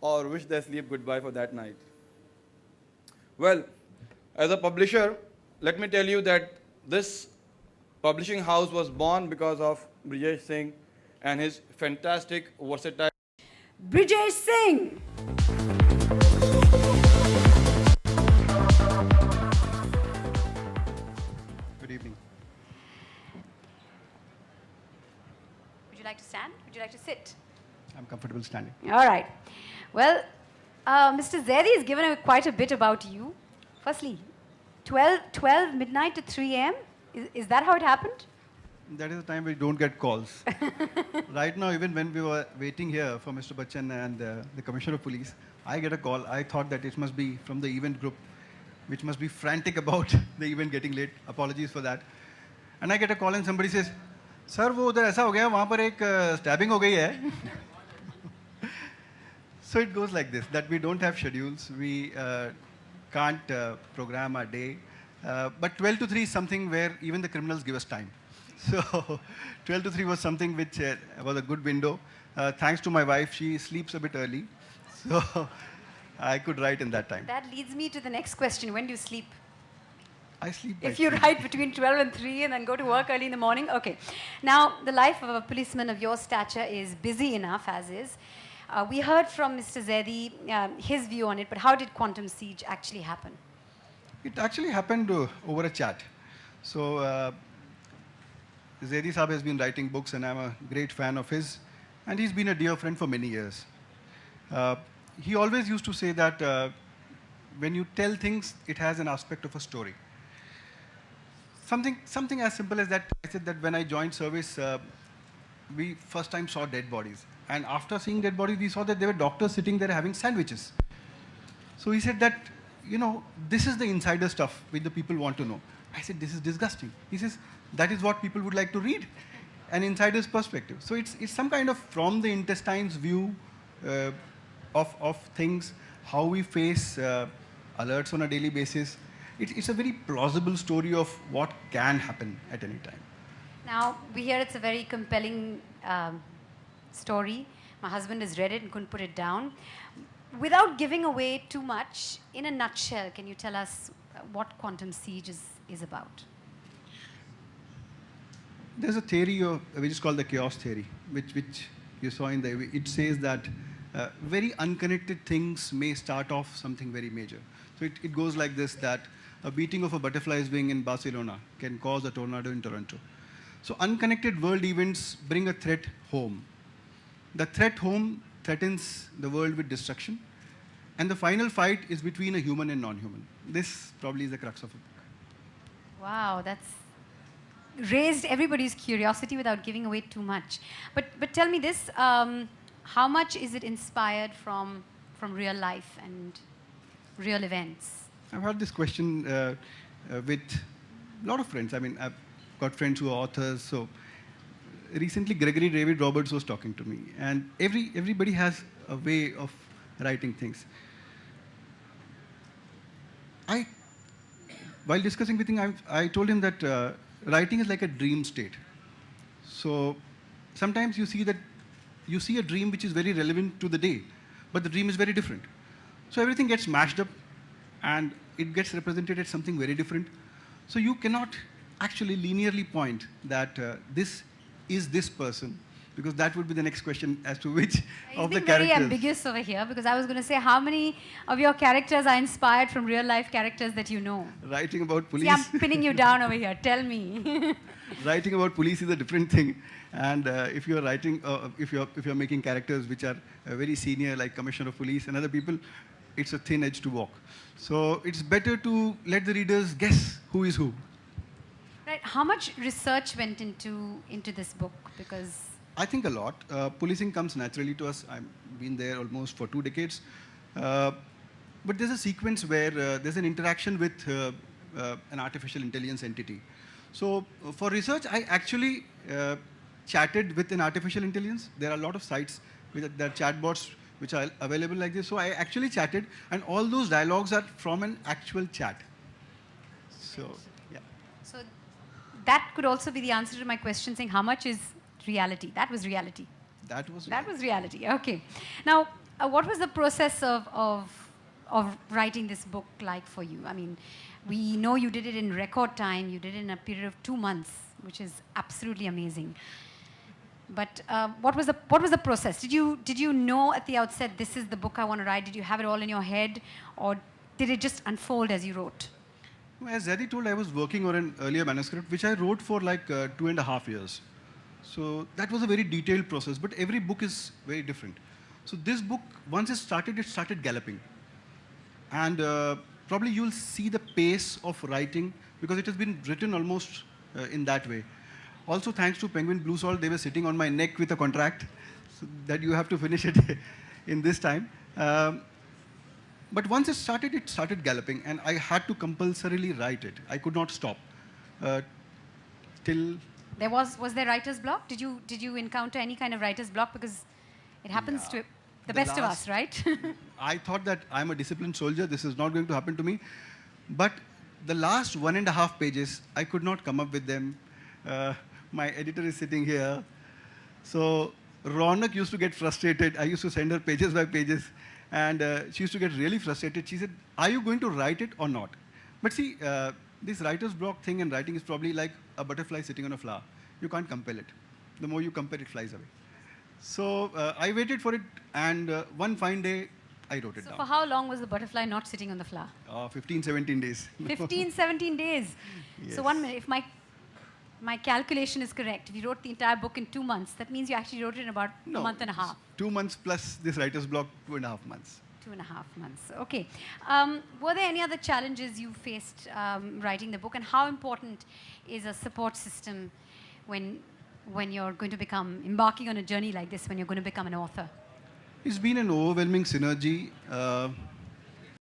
or wish their sleep goodbye for that night. Well, as a publisher, let me tell you that this publishing house was born because of Brijesh Singh and his fantastic, versatile. Brijesh Singh. Good evening. Would you like to stand? Would you like to sit? I'm comfortable standing. All right. Well, Mr. Zaidi has given quite a bit about you. Firstly, 12 midnight to 3 a.m. Is that how it happened? That is the time we don't get calls. Right now, even when we were waiting here for Mr. Bachchan and the Commissioner of Police, I get a call. I thought that it must be from the event group, which must be frantic about the event getting late. Apologies for that. And I get a call and somebody says, "Sir, वो उधर ऐसा हो गया, वहाँ पर एक stabbing हो गई है." So it goes like this, that we don't have schedules. We can't program our day. But 12 to 3 is something where even the criminals give us time. So 12 to 3 was something which was a good window. Thanks to my wife, she sleeps a bit early. So I could write in that time. That leads me to the next question. When do you sleep? I sleep by If you 3. write between 12 and 3 and then go to work early in the morning, okay. Now, the life of a policeman of your stature is busy enough as is. We heard from Mr. Zaidi his view on it, but how did Quantum Siege actually happen? It actually happened over a chat. So Zaidi Saab has been writing books and I'm a great fan of his. And he's been a dear friend for many years. He always used to say that when you tell things, it has an aspect of a story. Something as simple as that. I said that when I joined service, we first time saw dead bodies. And after seeing dead bodies, we saw that there were doctors sitting there having sandwiches. So he said that, this is the insider stuff which the people want to know. I said, this is disgusting. He says, that is what people would like to read, an insider's perspective. So it's some kind of from the intestine's view of things, how we face alerts on a daily basis. It's a very plausible story of what can happen at any time. Now, we hear it's a very compelling story. My husband has read it and couldn't put it down. Without giving away too much, in a nutshell, can you tell us what Quantum Siege is about? There's a theory which is called the chaos theory, which you saw in the. It says that very unconnected things may start off something very major. So it goes like this: that a beating of a butterfly's wing in Barcelona can cause a tornado in Toronto. So unconnected world events bring a threat home. The threat home threatens the world with destruction. And the final fight is between a human and non-human. This probably is the crux of the book. Wow, that's raised everybody's curiosity without giving away too much. But tell me this, how much is it inspired from real life and real events? I've had this question with a lot of friends. I mean, I've got friends who are authors. So recently, Gregory David Roberts was talking to me. And everybody has a way of writing things. While discussing with him, I told him that writing is like a dream state. So sometimes you see a dream which is very relevant to the day, but the dream is very different. So everything gets mashed up and it gets represented as something very different. So you cannot actually linearly point that this is this person, because that would be the next question as to which of the characters. Very ambiguous over here, because I was going to say, how many of your characters are inspired from real life characters that you know? Writing about police. See, I'm pinning you down over here. Tell me. Writing about police is a different thing, and if you're writing, if you're making characters which are very senior, like Commissioner of Police and other people, it's a thin edge to walk. So it's better to let the readers guess who is who. Right. How much research went into this book? Because I think a lot. Policing comes naturally to us. I've been there almost for 2 decades. But there's a sequence where there's an interaction with an artificial intelligence entity. So for research, I actually chatted with an artificial intelligence. There are a lot of sites with there are chatbots which are available like this. So I actually chatted, and all those dialogues are from an actual chat. So, yeah. So that could also be the answer to my question, saying how much is reality? That was reality. That was reality. Okay. Now, what was the process of writing this book like for you? I mean, we know you did it in record time. You did it in a period of 2 months, which is absolutely amazing. But what was the process? Did you know at the outset this is the book I want to write? Did you have it all in your head, or did it just unfold as you wrote? As Zadi told, I was working on an earlier manuscript, which I wrote for like 2.5 years. So that was a very detailed process, but every book is very different. So this book, once it started galloping. And probably you'll see the pace of writing because it has been written almost in that way. Also, thanks to Penguin Blue Salt, they were sitting on my neck with a contract so that you have to finish it in this time. But once it started galloping, and I had to compulsorily write it. I could not stop till. Was there writer's block? Did you encounter any kind of writer's block? Because it happens to the best of us, right? I thought that I'm a disciplined soldier. This is not going to happen to me. But the last 1.5 pages, I could not come up with them. My editor is sitting here. So Ronak used to get frustrated. I used to send her pages by pages. And she used to get really frustrated. She said, are you going to write it or not? But see, this writer's block thing in writing is probably like a butterfly sitting on a flower. You can't compel it. The more you compel it, flies away. So I waited for it, and one fine day, I wrote it So down. for how long was the butterfly not sitting on the flower? 15, 17 days. 15, 17 days. Yes. So 1 minute, if my calculation is correct, if you wrote the entire book in 2 months, that means you actually wrote it in about a month and a half. 2 months plus this writer's block, 2.5 months. 2.5 months. Okay. Were there any other challenges you faced writing the book, and how important is a support system when you're going to embarking on a journey like this, when you're going to become an author? It's been an overwhelming synergy.